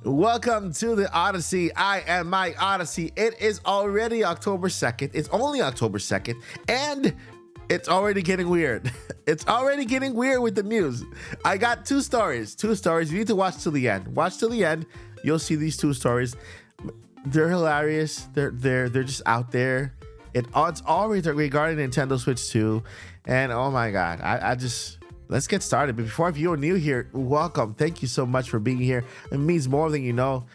Welcome to the Odyssey. I am Mike Odyssey. It is already October 2nd. It's only October 2nd, and it's already getting weird. It's already getting weird with the news. I got two stories. You need to watch till the end. Watch till the end. You'll see these two stories. They're hilarious. They're just out there. It's all regarding Nintendo Switch 2. And oh my God, let's get started. But before, if you're new here, welcome. Thank you so much for being here. It means more than you know.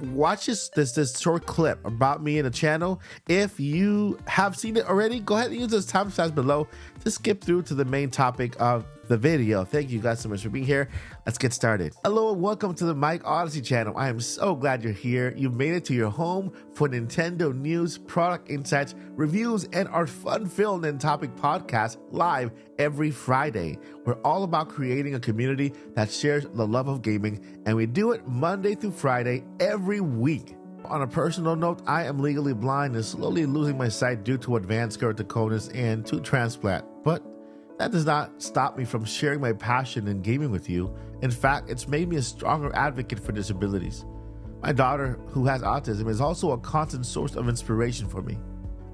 Watch this short clip about me in the channel. If you have seen it already, go ahead and use those timestamps below to skip through to the main topic of the video. Thank you guys so much for being here. Let's get started. Hello and welcome to the Mike Odyssey channel. I am so glad you're here. You've made it to your home for Nintendo news, product insights, reviews, and our fun-filled Nintopics podcast live every Friday. We're all about creating a community that shares the love of gaming, and we do it Monday through Friday every week. On a personal note, I am legally blind and slowly losing my sight due to advanced keratoconus and tooth transplant. But that does not stop me from sharing my passion in gaming with you. In fact, it's made me a stronger advocate for disabilities. My daughter, who has autism, is also a constant source of inspiration for me.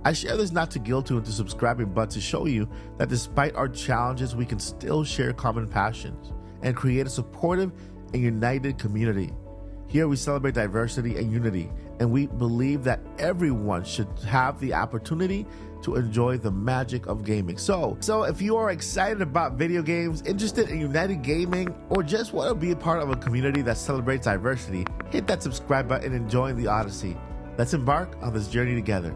I share this not to guilt you into subscribing, but to show you that despite our challenges, we can still share common passions and create a supportive and united community. Here we celebrate diversity and unity, and we believe that everyone should have the opportunity to enjoy the magic of gaming. So if you are excited about video games, interested in united gaming, or just want to be a part of a community that celebrates diversity, hit that subscribe button and join the Odyssey. Let's embark on this journey together.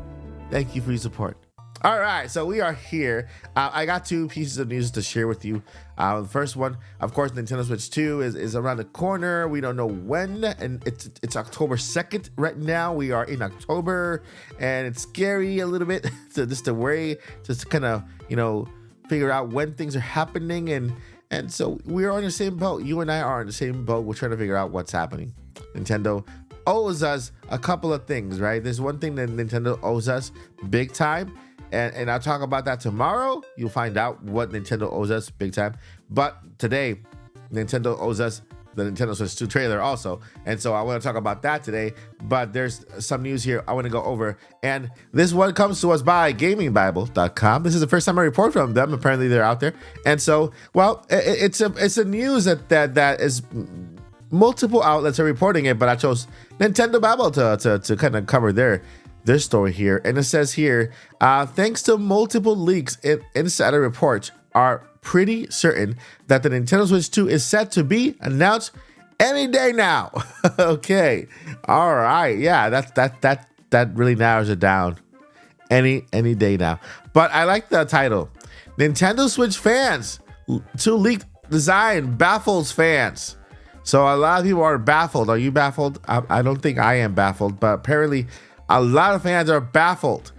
Thank you for your support. All right, so we are here. I got two pieces of news to share with you. The first one, of course, Nintendo Switch 2 is around the corner. We don't know when, and it's October 2nd right now. We are in October, and it's scary a little bit to worry, just to kind of, figure out when things are happening. And so we're on the same boat. You and I are on the same boat. We're trying to figure out what's happening. Nintendo owes us a couple of things, right? There's one thing that Nintendo owes us big time. And I'll talk about that tomorrow. You'll find out what Nintendo owes us big time. But today, Nintendo owes us the Nintendo Switch 2 trailer also. And so I want to talk about that today. But there's some news here I want to go over. And this one comes to us by gamingbible.com. This is the first time I report from them. Apparently they're out there. And so, well, it's a news that is multiple outlets are reporting it, but I chose Nintendo Bible to kind of cover their story here. And it says here, thanks to multiple leaks and insider reports are pretty certain that the Nintendo Switch 2 is set to be announced any day now. Okay. All right. Yeah, that really narrows it down. Any day now. But I like the title. Nintendo Switch fans, 2 leaked design baffles fans. So a lot of people are baffled. Are you baffled? I don't think I am baffled, but apparently a lot of fans are baffled.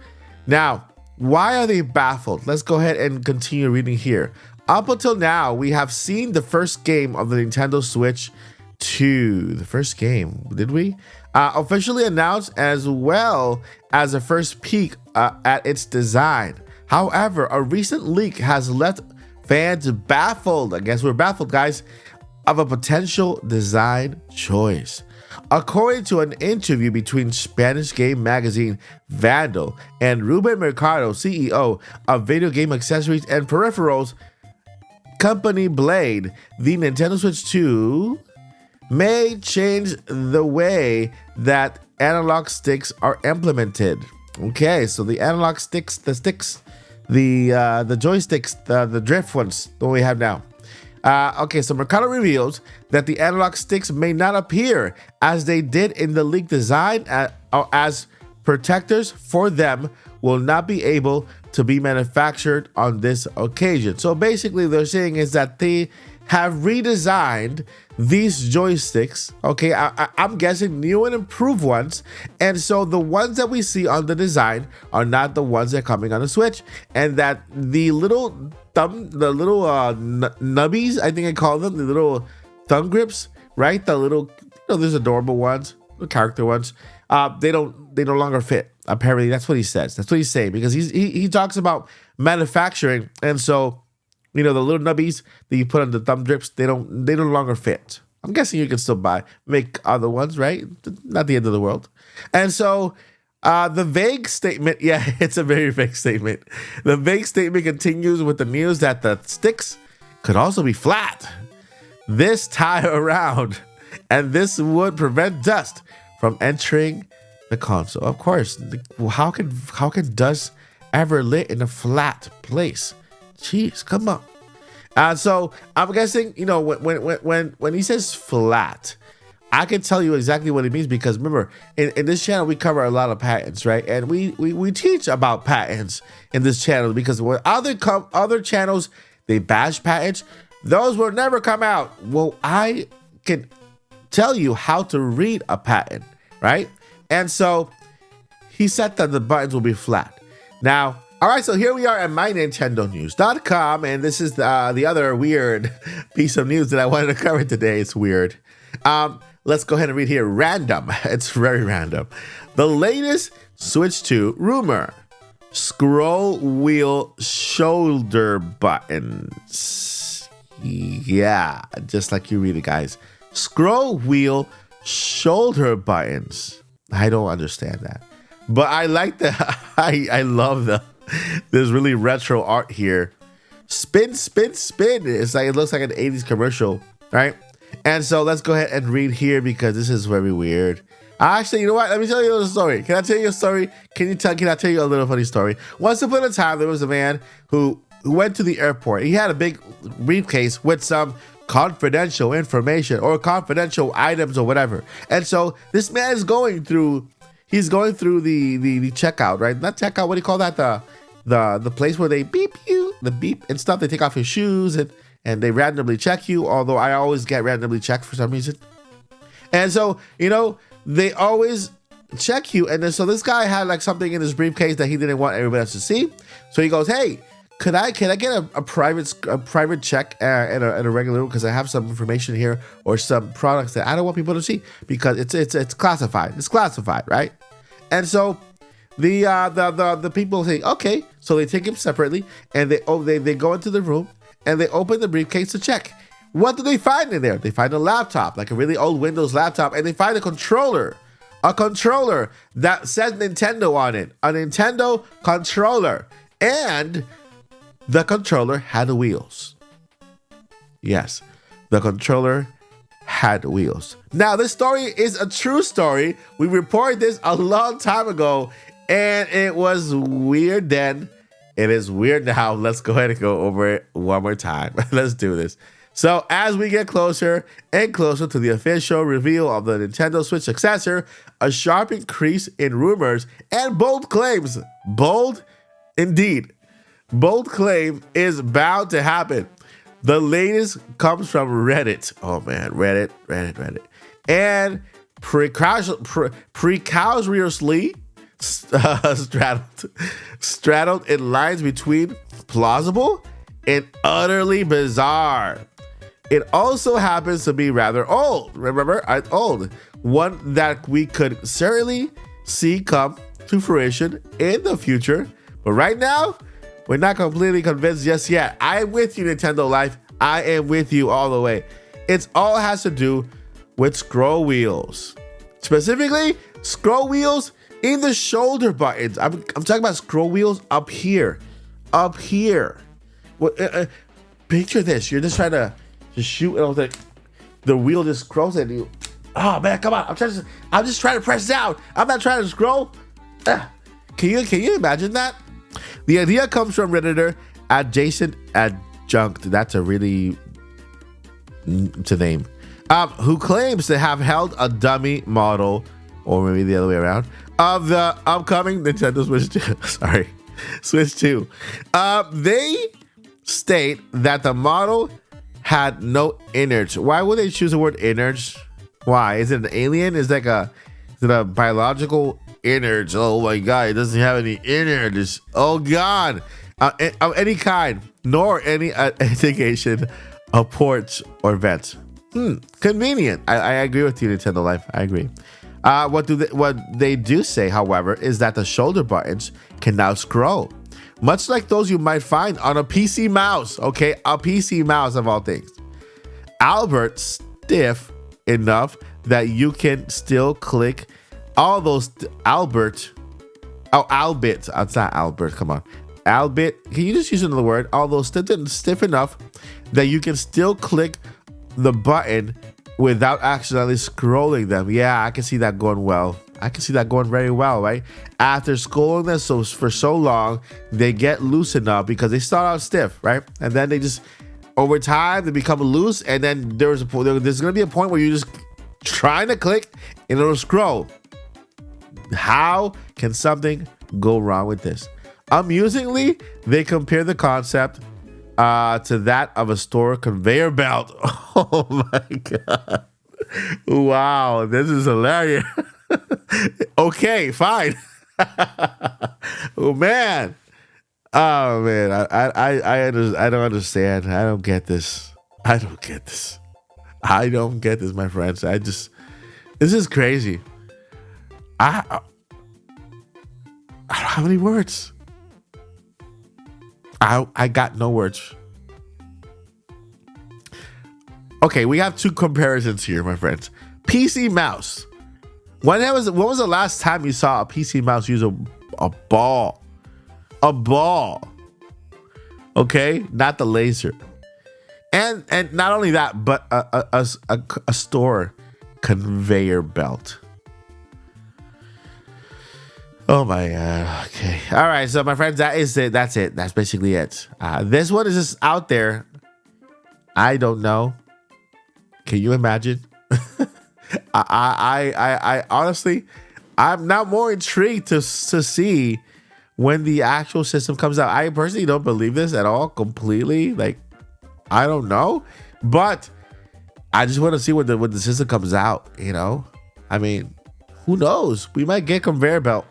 Now, why are they baffled? Let's go ahead and continue reading here. Up until now, we have seen the first game of the Nintendo Switch 2. The first game, did we? Officially announced, as well as the first peek at its design. However, a recent leak has left fans baffled. I guess we're baffled, guys, of a potential design choice. According to an interview between Spanish game magazine Vandal and Ruben Mercado, CEO of video game accessories and peripherals company Blade, the Nintendo Switch 2 may change the way that analog sticks are implemented. Okay, so the analog sticks, the joysticks, the drift ones that we have now. Okay, so Mercado reveals that the analog sticks may not appear as they did in the leaked design, as protectors for them will not be able to be manufactured on this occasion. So basically they're saying is that they have redesigned these joysticks. Okay, I'm guessing new and improved ones. And so the ones that we see on the design are not the ones that are coming on the Switch. And that the little nubbies, I think I call them, the little thumb grips, right? The little, there's adorable ones, the character ones. They no longer fit. Apparently, that's what he says. That's what he's saying, because he talks about manufacturing, and so the little nubbies that you put on the thumb grips, they no longer fit. I'm guessing you can still make other ones, right? Not the end of the world. And so the vague statement, yeah, it's a very vague statement. The vague statement continues with the news that the sticks could also be flat. This tie around, and this would prevent dust from entering the console. Of course, how can dust ever lit in a flat place? Jeez, come on. So I'm guessing, when he says flat, I can tell you exactly what it means, because remember, in this channel we cover a lot of patents, right? And we teach about patents in this channel, because when other channels they bash patents, those will never come out. Well, I can tell you how to read a patent, right? And so he said that the buttons will be flat. Now, all right, so here we are at mynintendonews.com, and this is the other weird piece of news that I wanted to cover today. It's weird. Let's go ahead and read here. Random. It's very random. The latest Switch 2 rumor. Scroll wheel shoulder buttons. Yeah, just like you read it, guys. Scroll wheel shoulder buttons. I don't understand that. But I like that. I love there's really retro art here. Spin, spin, spin. It looks like an 80s commercial, right? And so let's go ahead and read here, because this is very weird. Actually, you know what? Let me tell you a story. Can I tell you a story? Can I tell you a little funny story? Once upon a time, there was a man who went to the airport. He had a big briefcase with some confidential information or confidential items or whatever. And so this man is going through the checkout, right? Not checkout, what do you call that? The place where they beep you, the beep and stuff. They take off your shoes and they randomly check you, although I always get randomly checked for some reason. And so, they always check you. And then so this guy had like something in his briefcase that he didn't want everybody else to see. So he goes, hey, can I get a private check in a regular room, because I have some information here or some products that I don't want people to see, because it's classified. It's classified, right? And so the people say, okay. So they take him separately, and they go into the room and they open the briefcase to check. What do they find in there? They find a laptop, like a really old Windows laptop, and they find a controller that says Nintendo on it, a Nintendo controller, and the controller had wheels. Yes, the controller had wheels. Now, this story is a true story. We reported this a long time ago, and it was weird then. It is weird now. Let's go ahead and go over it one more time. Let's do this. So as we get closer and closer to the official reveal of the Nintendo Switch successor, a sharp increase in rumors and bold claims. Bold indeed. Bold claim is bound to happen. The latest comes from Reddit. Oh man, Reddit. And precautionously straddled in lines between plausible and utterly bizarre. It also happens to be rather old. Remember, old. One that we could certainly see come to fruition in the future. But right now, we're not completely convinced just yet. I am with you, Nintendo Life. I am with you all the way. It all has to do with scroll wheels. Specifically, scroll wheels in the shoulder buttons. I'm talking about scroll wheels up here. Up here. Picture this. You're just trying to shoot, and the wheel just scrolls at you. Oh man, come on! I'm just trying to press down. I'm not trying to scroll. Can you imagine that? The idea comes from Redditor Adjacent Adjunct. That's a really to name. Who claims to have held a dummy model, or maybe the other way around, of the upcoming Nintendo Switch 2. Sorry, Switch 2. They state that the model had no innards. Why would they choose the word innards? Why? Is it an alien? Is it a biological innards? Oh my god, it doesn't have any innards. Oh god, of any kind, nor any indication of ports or vents. Convenient. I agree with you, Nintendo Life. I agree. What they do say, however, is that the shoulder buttons can now scroll, much like those you might find on a PC mouse. Okay, a PC mouse of all things. Albert Stiff, enough that you can still click all those Albert. Oh, Albit. It's not Albert. Come on. Albit. Can you just use another word? All those stiff enough that you can still click the button without accidentally scrolling them. Yeah, I can see that going well. I can see that going very well, right? After scrolling them for so long, they get loosened up because they start out stiff, right? And then they just, over time, they become loose. And then there's going to be a point where you're just trying to click and it'll scroll. How can something go wrong with this? Amusingly, they compare the concept to that of a store conveyor belt. Oh my God. Wow, this is hilarious. Okay, fine. Oh man. I don't understand. I don't get this. I don't get this, my friends. This is crazy. I don't have any words. I got no words. Okay, we have two comparisons here, my friends. PC mouse. When was the last time you saw a PC mouse use a ball? A ball. Okay? Not the laser. And not only that, but a store conveyor belt. Oh my God. Okay. All right. So my friends, that is it. That's it. That's basically it. This one is just out there. I don't know. Can you imagine? I honestly, I'm now more intrigued to see when the actual system comes out. I personally don't believe this at all completely. Like, I don't know, but I just want to see when the system comes out. You know, I mean, who knows? We might get a conveyor belt,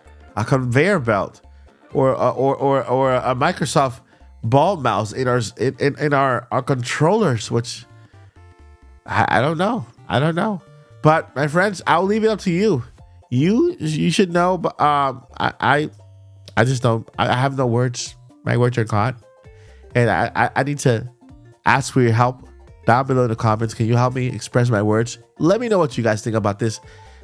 or a Microsoft ball mouse in our controllers, which I don't know. But my friends, I'll leave it up to you. You should know, but I just don't. I have no words. My words are gone, and I need to ask for your help down below in the comments. Can you help me express my words? Let me know what you guys think about this.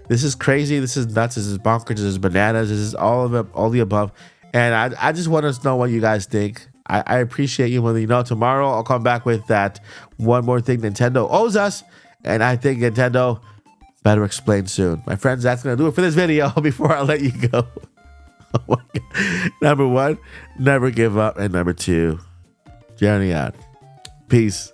This is crazy. This is nuts. This is bonkers. This is bananas. This is all the above. And I just want to know what you guys think. I appreciate you. When you know, tomorrow I'll come back with that one more thing Nintendo owes us, and I think Nintendo better explain soon. My friends, that's going to do it for this video before I let you go. Oh my God. Number one, never give up. And number two, journey on. Peace.